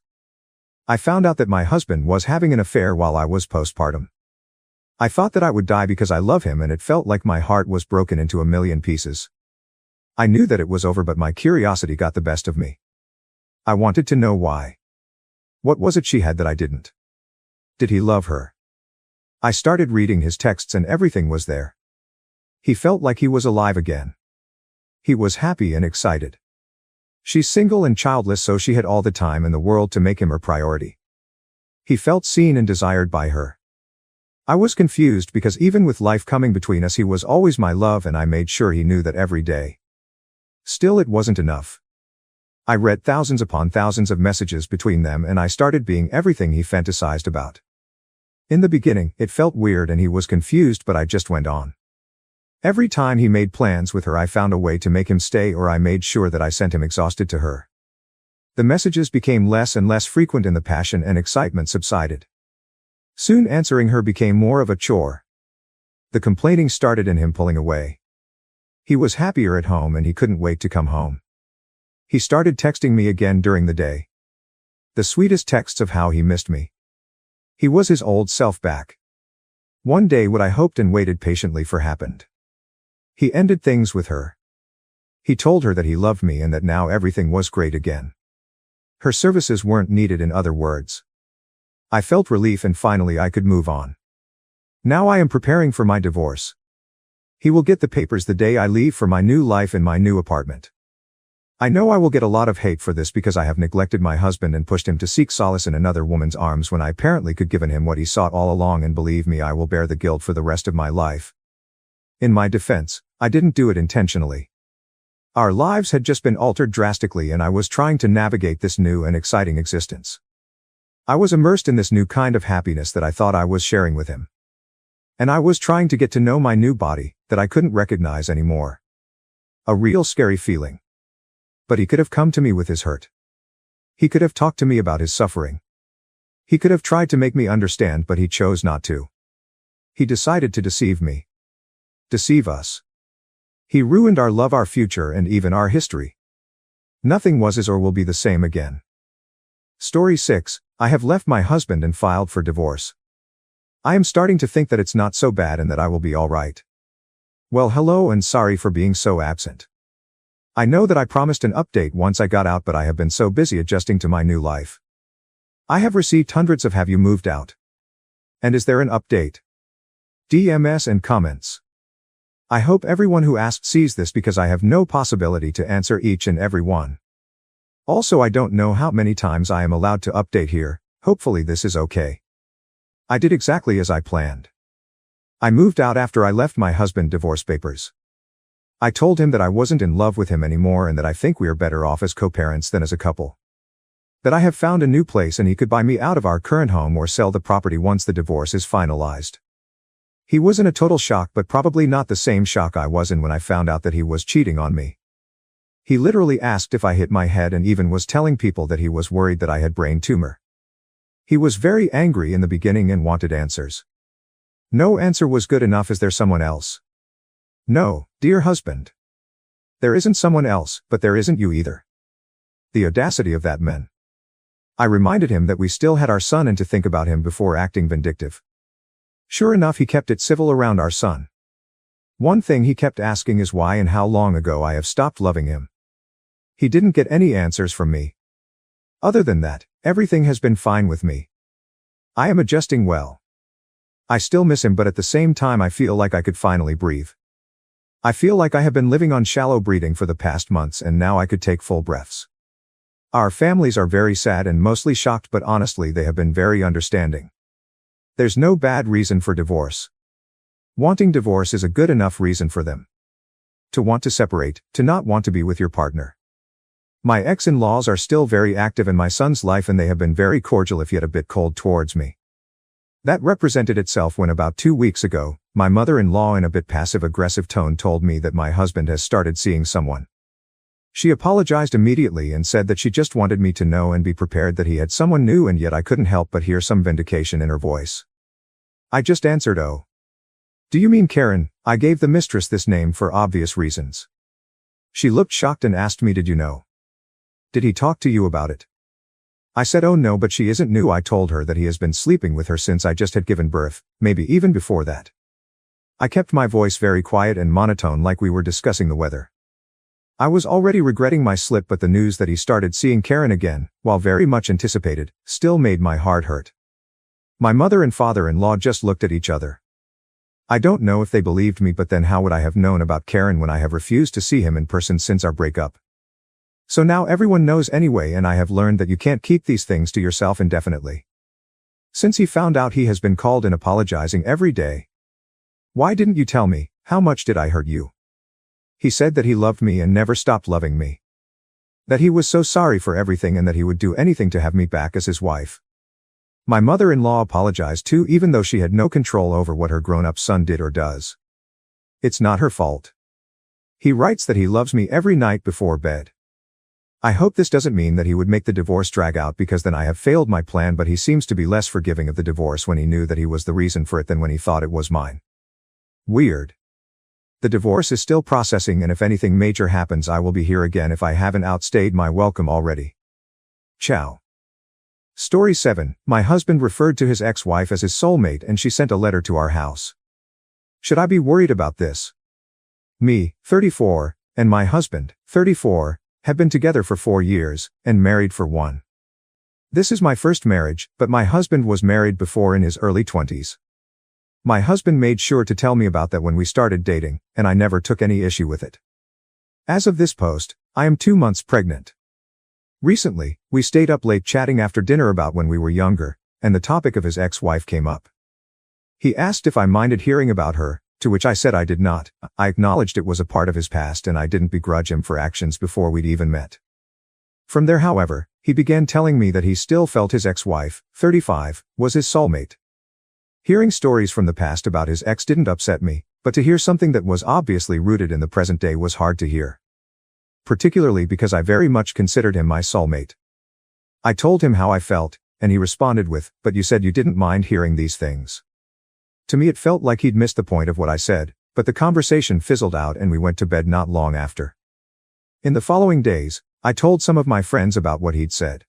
I found out that my husband was having an affair while I was postpartum. I thought that I would die because I love him, and it felt like my heart was broken into a million pieces. I knew that it was over, but my curiosity got the best of me. I wanted to know why. What was it she had that I didn't? Did he love her? I started reading his texts and everything was there. He felt like he was alive again. He was happy and excited. She's single and childless, so she had all the time in the world to make him her priority. He felt seen and desired by her. I was confused because even with life coming between us, he was always my love, and I made sure he knew that every day. Still, it wasn't enough. I read thousands upon thousands of messages between them, and I started being everything he fantasized about. In the beginning, it felt weird and he was confused, but I just went on. Every time he made plans with her, I found a way to make him stay, or I made sure that I sent him exhausted to her. The messages became less and less frequent and the passion and excitement subsided. Soon answering her became more of a chore. The complaining started and him pulling away. He was happier at home and he couldn't wait to come home. He started texting me again during the day. The sweetest texts of how he missed me. He was his old self back. One day what I hoped and waited patiently for happened. He ended things with her. He told her that he loved me and that now everything was great again. Her services weren't needed, in other words. I felt relief and finally I could move on. Now I am preparing for my divorce. He will get the papers the day I leave for my new life in my new apartment. I know I will get a lot of hate for this because I have neglected my husband and pushed him to seek solace in another woman's arms when I apparently could given him what he sought all along, and believe me, I will bear the guilt for the rest of my life. In my defense, I didn't do it intentionally. Our lives had just been altered drastically and I was trying to navigate this new and exciting existence. I was immersed in this new kind of happiness that I thought I was sharing with him. And I was trying to get to know my new body, that I couldn't recognize anymore. A real scary feeling. But he could have come to me with his hurt. He could have talked to me about his suffering. He could have tried to make me understand, but he chose not to. He decided to deceive me. Deceive us. He ruined our love, our future, and even our history. Nothing was as or will be the same again. Story 6. I have left my husband and filed for divorce. I am starting to think that it's not so bad and that I will be all right. Well, hello and sorry for being so absent. I know that I promised an update once I got out, but I have been so busy adjusting to my new life. I have received hundreds of "have you moved out? And is there an update?" DMs and comments. I hope everyone who asked sees this because I have no possibility to answer each and every one. Also, I don't know how many times I am allowed to update here. Hopefully this is okay. I did exactly as I planned. I moved out after I left my husband divorce papers. I told him that I wasn't in love with him anymore and that I think we are better off as co-parents than as a couple. That I have found a new place and he could buy me out of our current home or sell the property once the divorce is finalized. He was in a total shock, but probably not the same shock I was in when I found out that he was cheating on me. He literally asked if I hit my head and even was telling people that he was worried that I had brain tumor. He was very angry in the beginning and wanted answers. No answer was good enough. Is there someone else? No, dear husband. There isn't someone else, but there isn't you either. The audacity of that man. I reminded him that we still had our son and to think about him before acting vindictive. Sure enough, he kept it civil around our son. One thing he kept asking is why and how long ago I have stopped loving him. He didn't get any answers from me. Other than that, everything has been fine with me. I am adjusting well. I still miss him, but at the same time I feel like I could finally breathe. I feel like I have been living on shallow breathing for the past months and now I could take full breaths. Our families are very sad and mostly shocked, but honestly they have been very understanding. There's no bad reason for divorce. Wanting divorce is a good enough reason for them. To want to separate, to not want to be with your partner. My ex-in-laws are still very active in my son's life and they have been very cordial, if yet a bit cold towards me. That represented itself when about 2 weeks ago, my mother-in-law in a bit passive-aggressive tone told me that my husband has started seeing someone. She apologized immediately and said that she just wanted me to know and be prepared that he had someone new, and yet I couldn't help but hear some vindication in her voice. I just answered, "Oh. Do you mean Karen?" I gave the mistress this name for obvious reasons. She looked shocked and asked me, "Did you know? Did he talk to you about it?" I said, "Oh no, but she isn't new." I told her that he has been sleeping with her since I just had given birth, maybe even before that. I kept my voice very quiet and monotone like we were discussing the weather. I was already regretting my slip, but the news that he started seeing Karen again, while very much anticipated, still made my heart hurt. My mother and father-in-law just looked at each other. I don't know if they believed me, but then how would I have known about Karen when I have refused to see him in person since our breakup? So now everyone knows anyway, and I have learned that you can't keep these things to yourself indefinitely. Since he found out, he has been called in apologizing every day. "Why didn't you tell me? How much did I hurt you?" He said that he loved me and never stopped loving me. That he was so sorry for everything and that he would do anything to have me back as his wife. My mother-in-law apologized too, even though she had no control over what her grown-up son did or does. It's not her fault. He writes that he loves me every night before bed. I hope this doesn't mean that he would make the divorce drag out, because then I have failed my plan, but he seems to be less forgiving of the divorce when he knew that he was the reason for it than when he thought it was mine. Weird. The divorce is still processing, and if anything major happens I will be here again if I haven't outstayed my welcome already. Ciao. Story 7. My husband referred to his ex-wife as his soulmate and she sent a letter to our house. Should I be worried about this? Me, 34, and my husband, 34, have been together for 4 years, and married for 1. This is my first marriage, but my husband was married before in his early 20s. My husband made sure to tell me about that when we started dating, and I never took any issue with it. As of this post, I am 2 months pregnant. Recently, we stayed up late chatting after dinner about when we were younger, and the topic of his ex-wife came up. He asked if I minded hearing about her, to which I said I did not. I acknowledged it was a part of his past and I didn't begrudge him for actions before we'd even met. From there, however, he began telling me that he still felt his ex-wife, 35, was his soulmate. Hearing stories from the past about his ex didn't upset me, but to hear something that was obviously rooted in the present day was hard to hear. Particularly because I very much considered him my soulmate. I told him how I felt, and he responded with, "But you said you didn't mind hearing these things." To me it felt like he'd missed the point of what I said, but the conversation fizzled out and we went to bed not long after. In the following days, I told some of my friends about what he'd said.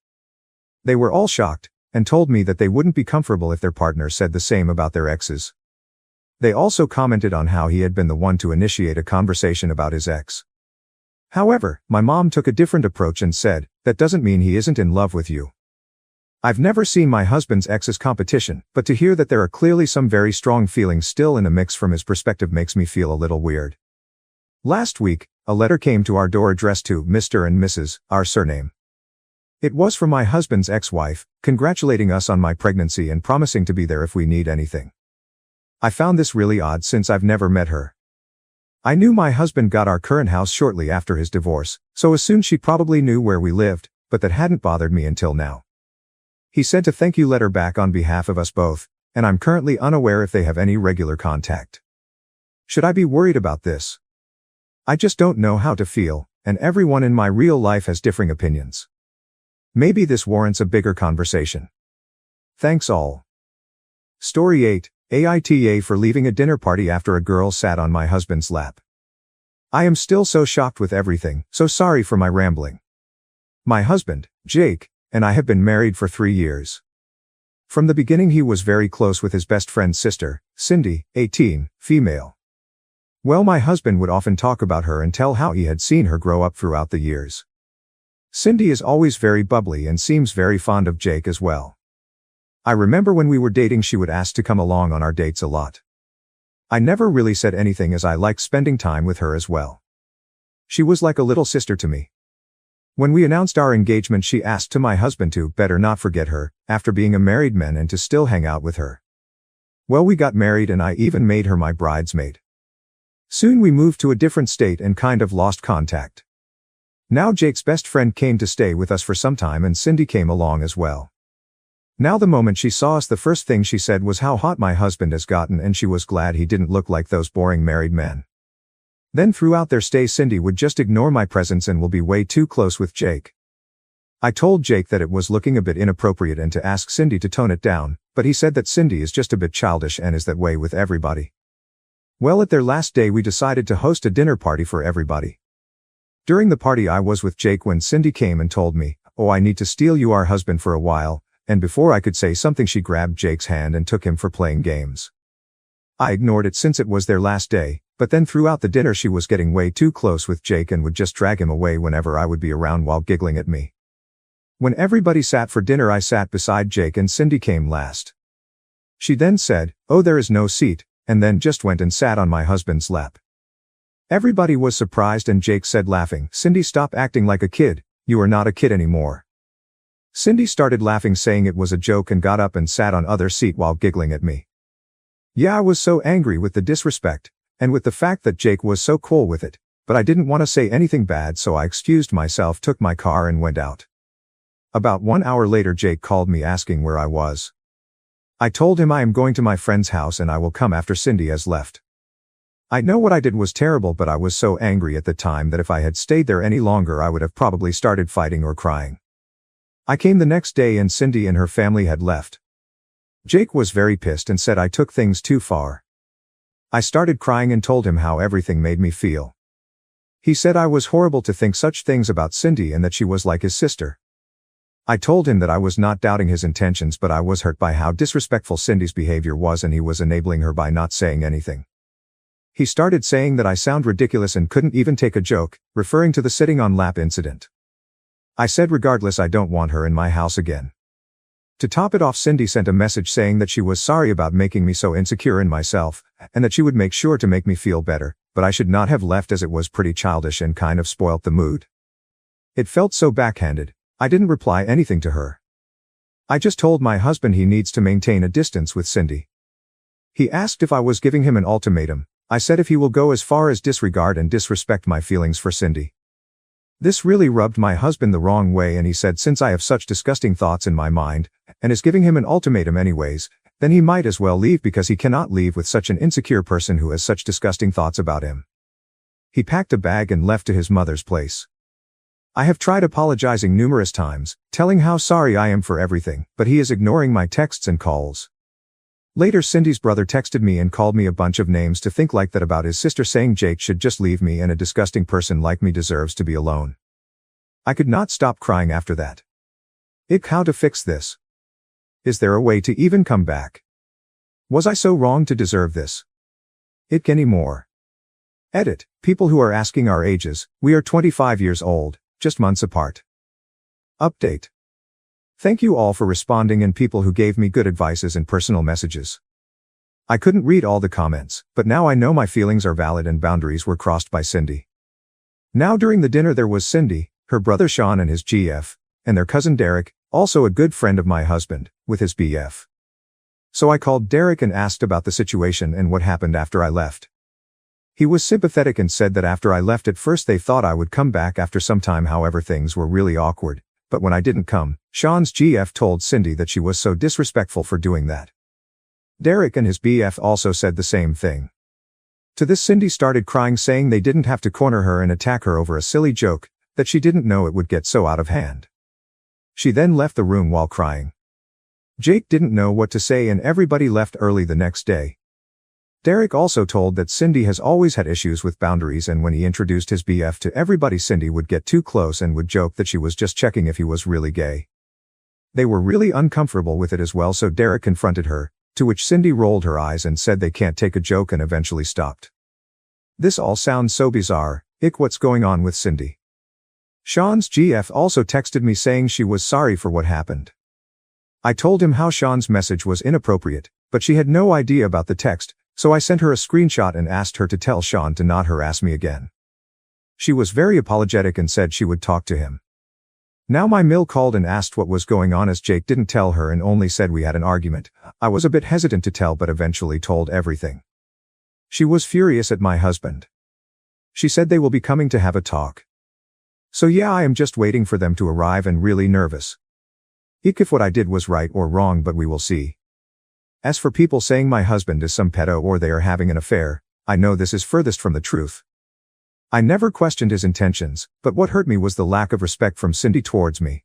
They were all shocked, and told me that they wouldn't be comfortable if their partner said the same about their exes. They also commented on how he had been the one to initiate a conversation about his ex. However, my mom took a different approach and said, "That doesn't mean he isn't in love with you." I've never seen my husband's ex as competition, but to hear that there are clearly some very strong feelings still in the mix from his perspective makes me feel a little weird. Last week, a letter came to our door addressed to Mr. and Mrs., our surname. It was from my husband's ex-wife, congratulating us on my pregnancy and promising to be there if we need anything. I found this really odd since I've never met her. I knew my husband got our current house shortly after his divorce, so assumed she probably knew where we lived, but that hadn't bothered me until now. He sent a thank you letter back on behalf of us both, and I'm currently unaware if they have any regular contact. Should I be worried about this? I just don't know how to feel, and everyone in my real life has differing opinions. Maybe this warrants a bigger conversation. Thanks all. Story 8, AITA for leaving a dinner party after a girl sat on my husband's lap. I am still so shocked with everything, so sorry for my rambling. My husband, Jake, and I have been married for 3 years. From the beginning he was very close with his best friend's sister, Cindy, 18, female. Well, my husband would often talk about her and tell how he had seen her grow up throughout the years. Cindy is always very bubbly and seems very fond of Jake as well. I remember when we were dating she would ask to come along on our dates a lot. I never really said anything as I liked spending time with her as well. She was like a little sister to me. When we announced our engagement she asked to my husband to better not forget her, after being a married man, and to still hang out with her. Well, we got married and I even made her my bridesmaid. Soon we moved to a different state and kind of lost contact. Now Jake's best friend came to stay with us for some time and Cindy came along as well. Now the moment she saw us the first thing she said was how hot my husband has gotten and she was glad he didn't look like those boring married men. Then throughout their stay Cindy would just ignore my presence and will be way too close with Jake. I told Jake that it was looking a bit inappropriate and to ask Cindy to tone it down, but he said that Cindy is just a bit childish and is that way with everybody. Well, at their last day we decided to host a dinner party for everybody. During the party I was with Jake when Cindy came and told me, "Oh, I need to steal you our husband for a while," and before I could say something she grabbed Jake's hand and took him for playing games. I ignored it since it was their last day, but then throughout the dinner she was getting way too close with Jake and would just drag him away whenever I would be around while giggling at me. When everybody sat for dinner I sat beside Jake and Cindy came last. She then said, "Oh, there is no seat," and then just went and sat on my husband's lap. Everybody was surprised and Jake said laughing, "Cindy, stop acting like a kid, you are not a kid anymore." Cindy started laughing saying it was a joke and got up and sat on other seat while giggling at me. Yeah, I was so angry with the disrespect, and with the fact that Jake was so cool with it, but I didn't want to say anything bad so I excused myself, took my car and went out. About 1 hour later Jake called me asking where I was. I told him I am going to my friend's house and I will come after Cindy has left. I know what I did was terrible, but I was so angry at the time that if I had stayed there any longer I would have probably started fighting or crying. I came the next day and Cindy and her family had left. Jake was very pissed and said I took things too far. I started crying and told him how everything made me feel. He said I was horrible to think such things about Cindy and that she was like his sister. I told him that I was not doubting his intentions, but I was hurt by how disrespectful Cindy's behavior was and he was enabling her by not saying anything. He started saying that I sound ridiculous and couldn't even take a joke, referring to the sitting on lap incident. I said regardless I don't want her in my house again. To top it off, Cindy sent a message saying that she was sorry about making me so insecure in myself, and that she would make sure to make me feel better, but I should not have left as it was pretty childish and kind of spoilt the mood. It felt so backhanded. I didn't reply anything to her. I just told my husband he needs to maintain a distance with Cindy. He asked if I was giving him an ultimatum. I said if he will go as far as disregard and disrespect my feelings for Cindy. This really rubbed my husband the wrong way, and he said since I have such disgusting thoughts in my mind, and is giving him an ultimatum anyways, then he might as well leave because he cannot leave with such an insecure person who has such disgusting thoughts about him. He packed a bag and left to his mother's place. I have tried apologizing numerous times, telling how sorry I am for everything, but he is ignoring my texts and calls. Later Cindy's brother texted me and called me a bunch of names to think like that about his sister, saying Jake should just leave me and a disgusting person like me deserves to be alone. I could not stop crying after that. How to fix this? Is there a way to even come back? Was I so wrong to deserve this? Anymore. Edit. People who are asking our ages, we are 25 years old, just months apart. Update. Thank you all for responding and people who gave me good advices and personal messages. I couldn't read all the comments, but now I know my feelings are valid and boundaries were crossed by Cindy. Now during the dinner there was Cindy, her brother Sean and his GF, and their cousin Derek, also a good friend of my husband, with his BF. So I called Derek and asked about the situation and what happened after I left. He was sympathetic and said that after I left at first they thought I would come back after some time, however things were really awkward. But when I didn't come, Sean's GF told Cindy that she was so disrespectful for doing that. Derek and his BF also said the same thing. To this Cindy started crying, saying they didn't have to corner her and attack her over a silly joke, that she didn't know it would get so out of hand. She then left the room while crying. Jake didn't know what to say and everybody left early the next day. Derek also told that Cindy has always had issues with boundaries, and when he introduced his BF to everybody, Cindy would get too close and would joke that she was just checking if he was really gay. They were really uncomfortable with it as well, so Derek confronted her, to which Cindy rolled her eyes and said they can't take a joke and eventually stopped. This all sounds so bizarre. What's going on with Cindy? Sean's GF also texted me saying she was sorry for what happened. I told him how Sean's message was inappropriate, but she had no idea about the text, so I sent her a screenshot and asked her to tell Sean to not harass me again. She was very apologetic and said she would talk to him. Now my Mill called and asked what was going on, as Jake didn't tell her and only said we had an argument. I was a bit hesitant to tell but eventually told everything. She was furious at my husband. She said they will be coming to have a talk. So yeah, I am just waiting for them to arrive and really nervous. If what I did was right or wrong, but we will see. As for people saying my husband is some pedo or they are having an affair, I know this is furthest from the truth. I never questioned his intentions, but what hurt me was the lack of respect from Cindy towards me.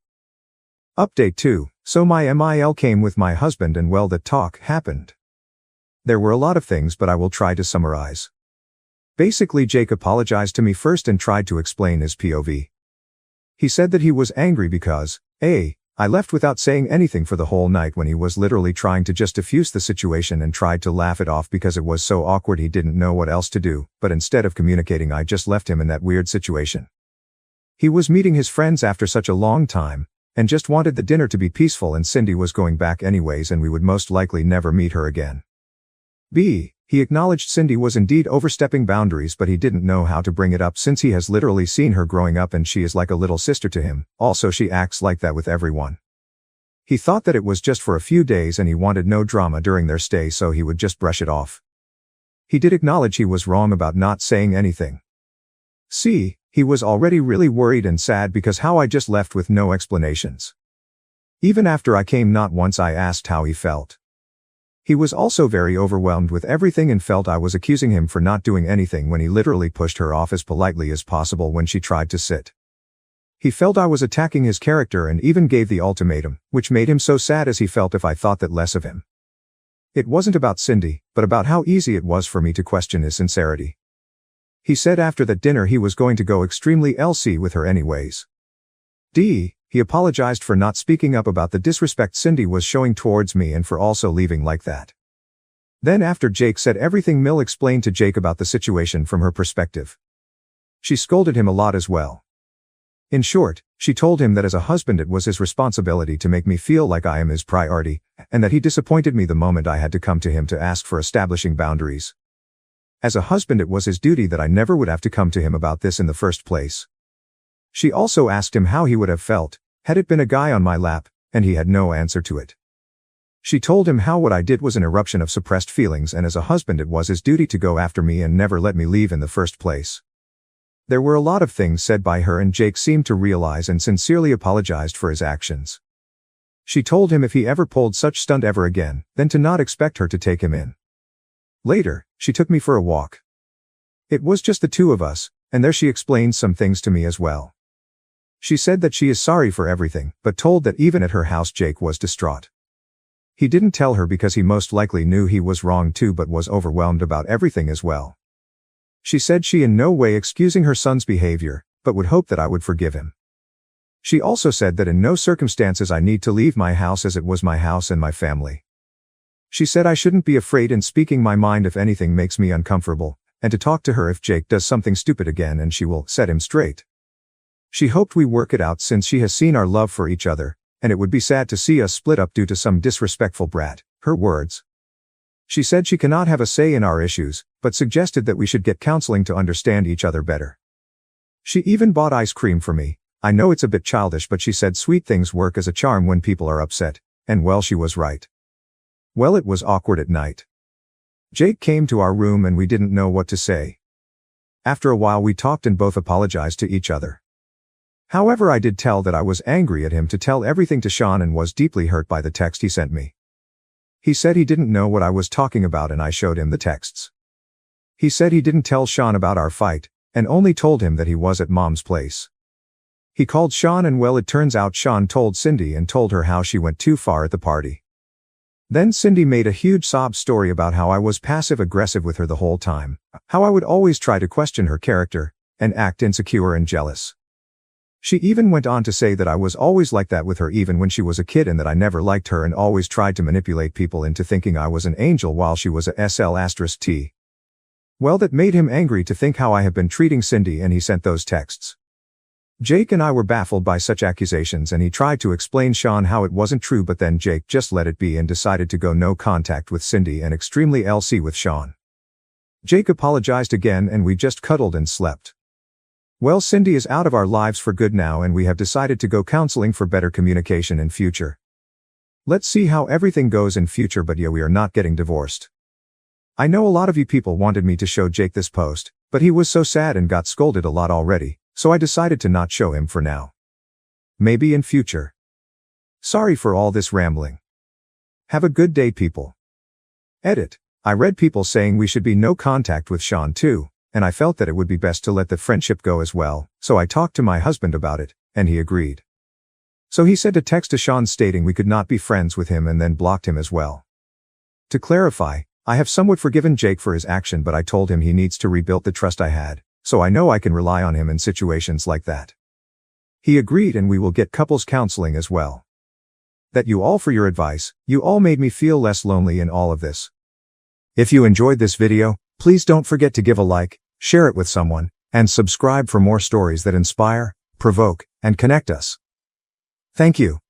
Update 2. So my MIL came with my husband and well, that talk happened. There were a lot of things, but I will try to summarize. Basically, Jake apologized to me first and tried to explain his POV. He said that he was angry because, I left without saying anything for the whole night, when he was literally trying to just diffuse the situation and tried to laugh it off because it was so awkward he didn't know what else to do, but instead of communicating I just left him in that weird situation. He was meeting his friends after such a long time, and just wanted the dinner to be peaceful, and Cindy was going back anyways and we would most likely never meet her again. He acknowledged Cindy was indeed overstepping boundaries, but he didn't know how to bring it up since he has literally seen her growing up and she is like a little sister to him, also she acts like that with everyone. He thought that it was just for a few days and he wanted no drama during their stay, so he would just brush it off. He did acknowledge he was wrong about not saying anything. He was already really worried and sad because how I just left with no explanations. Even after I came, not once I asked how he felt. He was also very overwhelmed with everything and felt I was accusing him for not doing anything when he literally pushed her off as politely as possible when she tried to sit. He felt I was attacking his character and even gave the ultimatum, which made him so sad as he felt if I thought that less of him. It wasn't about Cindy, but about how easy it was for me to question his sincerity. He said after that dinner he was going to go extremely LC with her anyways. He apologized for not speaking up about the disrespect Cindy was showing towards me and for also leaving like that. Then after Jake said everything, Mill explained to Jake about the situation from her perspective. She scolded him a lot as well. In short, she told him that as a husband it was his responsibility to make me feel like I am his priority, and that he disappointed me the moment I had to come to him to ask for establishing boundaries. As a husband, it was his duty that I never would have to come to him about this in the first place. She also asked him how he would have felt, had it been a guy on my lap, and he had no answer to it. She told him how what I did was an eruption of suppressed feelings, and as a husband it was his duty to go after me and never let me leave in the first place. There were a lot of things said by her, and Jake seemed to realize and sincerely apologized for his actions. She told him if he ever pulled such stunt ever again, then to not expect her to take him in. Later, she took me for a walk. It was just the two of us, and there she explained some things to me as well. She said that she is sorry for everything, but told that even at her house Jake was distraught. He didn't tell her because he most likely knew he was wrong too, but was overwhelmed about everything as well. She said she in no way excusing her son's behavior, but would hope that I would forgive him. She also said that in no circumstances I need to leave my house, as it was my house and my family. She said I shouldn't be afraid in speaking my mind if anything makes me uncomfortable, and to talk to her if Jake does something stupid again, and she will set him straight. She hoped we work it out since she has seen our love for each other, and it would be sad to see us split up due to some disrespectful brat, her words. She said she cannot have a say in our issues, but suggested that we should get counseling to understand each other better. She even bought ice cream for me. I know it's a bit childish, but she said sweet things work as a charm when people are upset, and well, she was right. Well, it was awkward at night. Jake came to our room and we didn't know what to say. After a while we talked and both apologized to each other. However, I did tell that I was angry at him to tell everything to Sean and was deeply hurt by the text he sent me. He said he didn't know what I was talking about and I showed him the texts. He said he didn't tell Sean about our fight, and only told him that he was at Mom's place. He called Sean and well, it turns out Sean told Cindy and told her how she went too far at the party. Then Cindy made a huge sob story about how I was passive-aggressive with her the whole time, how I would always try to question her character, and act insecure and jealous. She even went on to say that I was always like that with her even when she was a kid, and that I never liked her and always tried to manipulate people into thinking I was an angel while she was a SL*T. Well, that made him angry to think how I have been treating Cindy, and he sent those texts. Jake and I were baffled by such accusations, and he tried to explain Sean how it wasn't true, but then Jake just let it be and decided to go no contact with Cindy and extremely LC with Sean. Jake apologized again and we just cuddled and slept. Well, Cindy is out of our lives for good now, and we have decided to go counseling for better communication in future. Let's see how everything goes in future, but yeah, we are not getting divorced. I know a lot of you people wanted me to show Jake this post, but he was so sad and got scolded a lot already, so I decided to not show him for now. Maybe in future. Sorry for all this rambling. Have a good day, people. Edit. I read people saying we should be no contact with Sean too, and I felt that it would be best to let the friendship go as well, so I talked to my husband about it, and he agreed. So he said to text to Sean stating we could not be friends with him and then blocked him as well. To clarify, I have somewhat forgiven Jake for his action, but I told him he needs to rebuild the trust I had, so I know I can rely on him in situations like that. He agreed, and we will get couples counseling as well. Thank you all for your advice. You all made me feel less lonely in all of this. If you enjoyed this video, please don't forget to give a like, share it with someone, and subscribe for more stories that inspire, provoke, and connect us. Thank you.